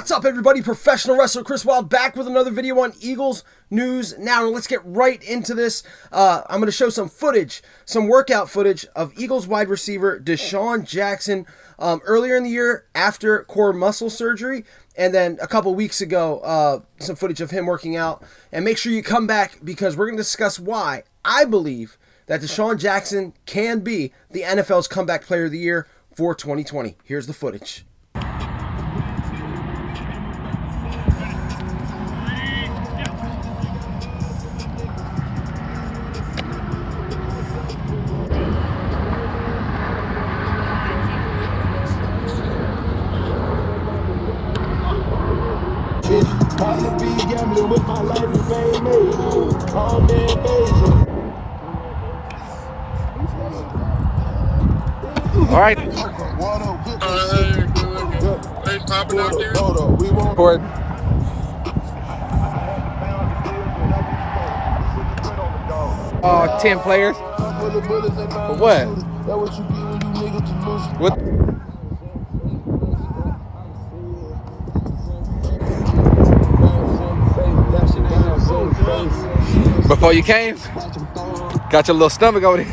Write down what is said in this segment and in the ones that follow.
What's up, everybody? Professional wrestler Chris Wilde back with another video on Eagles news. Now, let's get right into this. I'm going to show some footage, some workout footage of Eagles wide receiver Desean Jackson earlier in the year after core muscle surgery. And then a couple weeks ago, some footage of him working out. And make sure you come back because we're going to discuss why I believe that Desean Jackson can be the NFL's comeback player of the year for 2020. Here's the footage. With my life and fame made all day amazing. All right. Hey, popping out there. We won't. For 10 players. For what? What? Before you came, got your little stomach over there.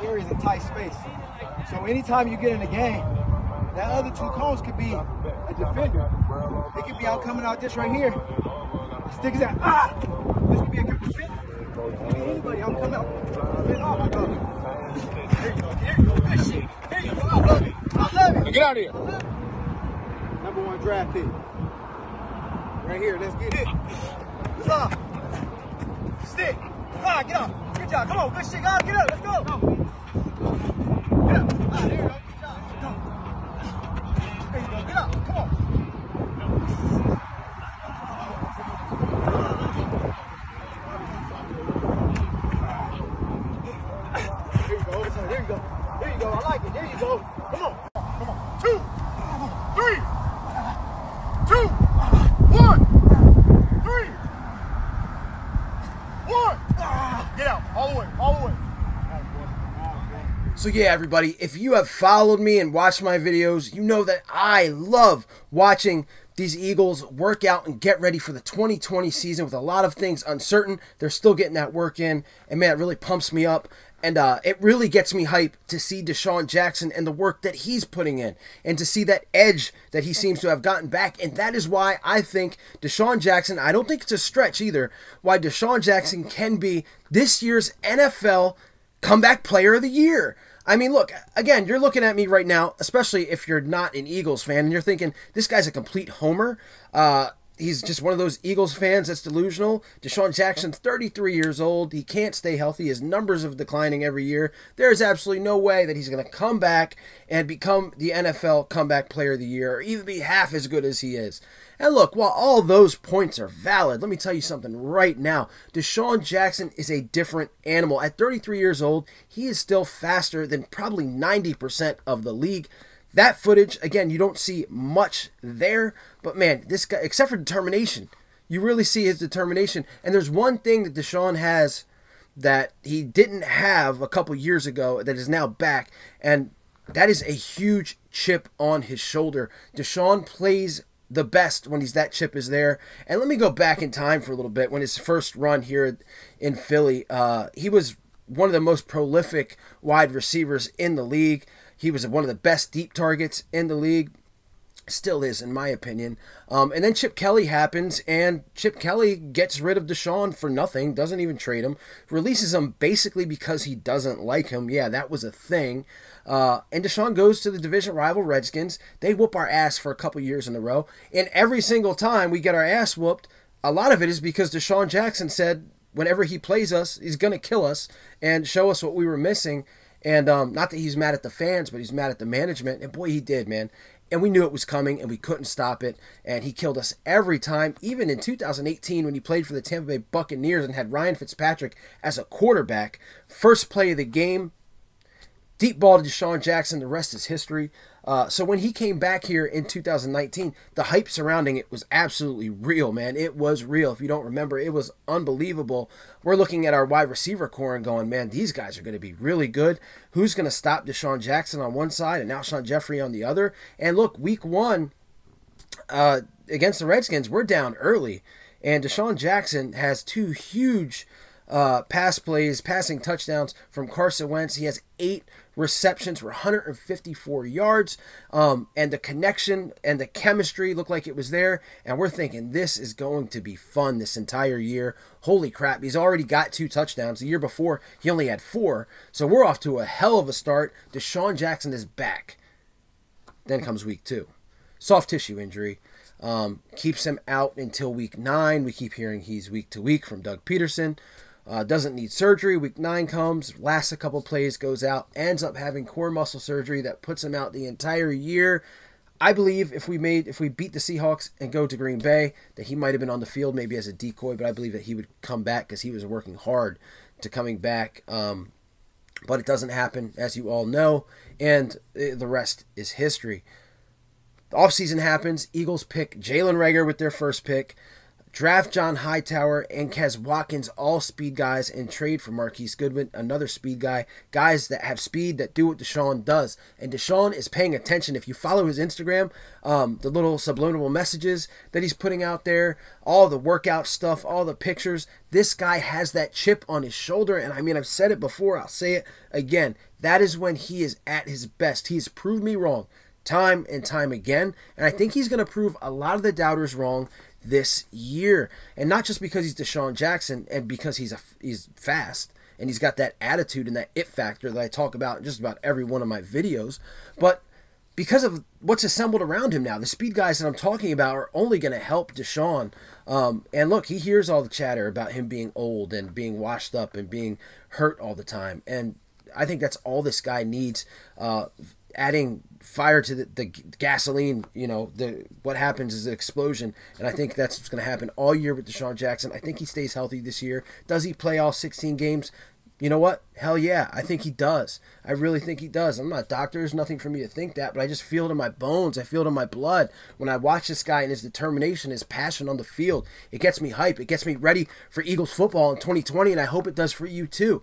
Area is a tight space. So anytime you get in the game, that other two cones could be a defender. They could be out coming out this right here. Stick his out. Ah! This could be a good defender. Anybody out coming out. Oh my God. There you go. There you go. Good shit. There you go. I love it. I love it. Get out of here. #1 draft pick. Right here. Let's get it. What's up? Stick. Come on, get up. Good job. Come on. Good shit. Get up. Let's go. Get up. Ah, there you go. Good job. Go. There you go. Get up. Come on. There you go. There you go. There you go. I like it. There you go. Come on. Come on. 2, 3, 2, 1, 3, 1. Get out. All the way. All the way. So yeah, everybody, if you have followed me and watched my videos, you know that I love watching these Eagles work out and get ready for the 2020 season with a lot of things uncertain. They're still getting that work in, and man, it really pumps me up. And it really gets me hyped to see Desean Jackson and the work that he's putting in and to see that edge that he seems to have gotten back. And that is why I think Desean Jackson, I don't think it's a stretch either, why Desean Jackson can be this year's NFL comeback player of the year. I mean, look, again, you're looking at me right now, especially if you're not an Eagles fan, and you're thinking, this guy's a complete homer. He's just one of those Eagles fans that's delusional. Desean Jackson's 33 years old. He can't stay healthy. His numbers are declining every year. There's absolutely no way that he's going to come back and become the NFL comeback player of the year or even be half as good as he is. And look, while all those points are valid, let me tell you something right now. Desean Jackson is a different animal. At 33 years old, he is still faster than probably 90% of the league. That footage, again, you don't see much there, but man, this guy, except for determination, you really see his determination. And there's one thing that Desean has that he didn't have a couple years ago that is now back, and that is a huge chip on his shoulder. Desean plays the best when that chip is there. And let me go back in time for a little bit. When his first run here in Philly, he was one of the most prolific wide receivers in the league. He was one of the best deep targets in the league. Still is, in my opinion. And then Chip Kelly happens, and Chip Kelly gets rid of Desean for nothing, doesn't even trade him, releases him basically because he doesn't like him. Yeah, that was a thing. And Desean goes to the division rival Redskins. They whoop our ass for a couple years in a row. And every single time we get our ass whooped, a lot of it is because Desean Jackson said whenever he plays us, he's going to kill us and show us what we were missing. And not that he's mad at the fans, but he's mad at the management. And boy, he did, man. And we knew it was coming, and we couldn't stop it. And he killed us every time. Even in 2018, when he played for the Tampa Bay Buccaneers and had Ryan Fitzpatrick as a quarterback, first play of the game, deep ball to Desean Jackson. The rest is history. So when he came back here in 2019, the hype surrounding it was absolutely real, man. It was real. If you don't remember, it was unbelievable. We're looking at our wide receiver core and going, man, these guys are going to be really good. Who's going to stop Desean Jackson on one side and Alshon Jeffrey on the other? And look, week 1 against the Redskins, we're down early. And Desean Jackson has 2 huge passing touchdowns from Carson Wentz. He has 8 receptions for 154 yards. And the connection and the chemistry looked like it was there. And we're thinking this is going to be fun this entire year. Holy crap, he's already got 2 touchdowns. The year before, he only had 4. So we're off to a hell of a start. Desean Jackson is back. Then comes week 2. Soft tissue injury. Keeps him out until week 9. We keep hearing he's week to week from Doug Peterson. Doesn't need surgery. Week 9 comes, lasts a couple plays, goes out, ends up having core muscle surgery that puts him out the entire year. I believe if we beat the Seahawks and go to Green Bay, that he might have been on the field maybe as a decoy, but I believe that he would come back because he was working hard to coming back. But it doesn't happen, as you all know, and the rest is history. The offseason happens. Eagles pick Jalen Reagor with their first pick. Draft John Hightower and Kez Watkins, all speed guys, and trade for Marquise Goodwin, another speed guy. Guys that have speed, that do what Desean does. And Desean is paying attention. If you follow his Instagram, the little subliminal messages that he's putting out there, all the workout stuff, all the pictures, this guy has that chip on his shoulder. And I mean, I've said it before, I'll say it again. That is when he is at his best. He's proved me wrong time and time again. And I think he's going to prove a lot of the doubters wrong this year. And not just because he's Desean Jackson and because he's fast and he's got that attitude and that it factor that I talk about in just about every one of my videos, but because of what's assembled around him now. The speed guys that I'm talking about are only going to help Desean. And look, he hears all the chatter about him being old and being washed up and being hurt all the time. And I think that's all this guy needs, adding fire to the gasoline. You know, what happens is an explosion, and I think that's what's going to happen all year with Desean Jackson. I think he stays healthy this year. Does he play all 16 games? You know what? Hell yeah, I think he does. I really think he does. I'm not a doctor. There's nothing for me to think that, but I just feel it in my bones. I feel it in my blood. When I watch this guy and his determination, his passion on the field, it gets me hype. It gets me ready for Eagles football in 2020, and I hope it does for you too.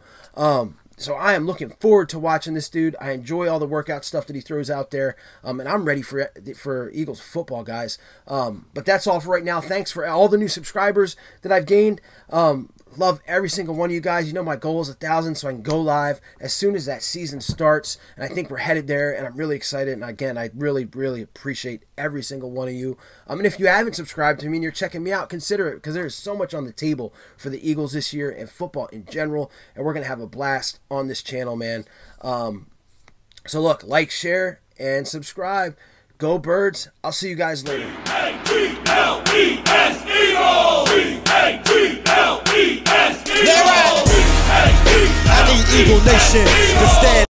So I am looking forward to watching this dude. I enjoy all the workout stuff that he throws out there, and I'm ready for Eagles football, guys. But that's all for right now. Thanks for all the new subscribers that I've gained. Love every single one of you guys. You know my goal is 1,000, so I can go live as soon as that season starts, and I think we're headed there, and I'm really excited. And again, I really, really appreciate every single one of you. And if you haven't subscribed to me and you're checking me out, consider it, because there's so much on the table for the Eagles this year and football in general, and we're gonna have a blast on this channel, man. So look, like, share, and subscribe. Go Birds. I'll see you guys later. A-G-L-E-S Eagles! A-G-L-E-S Eagles! I need Eagle Nation to stand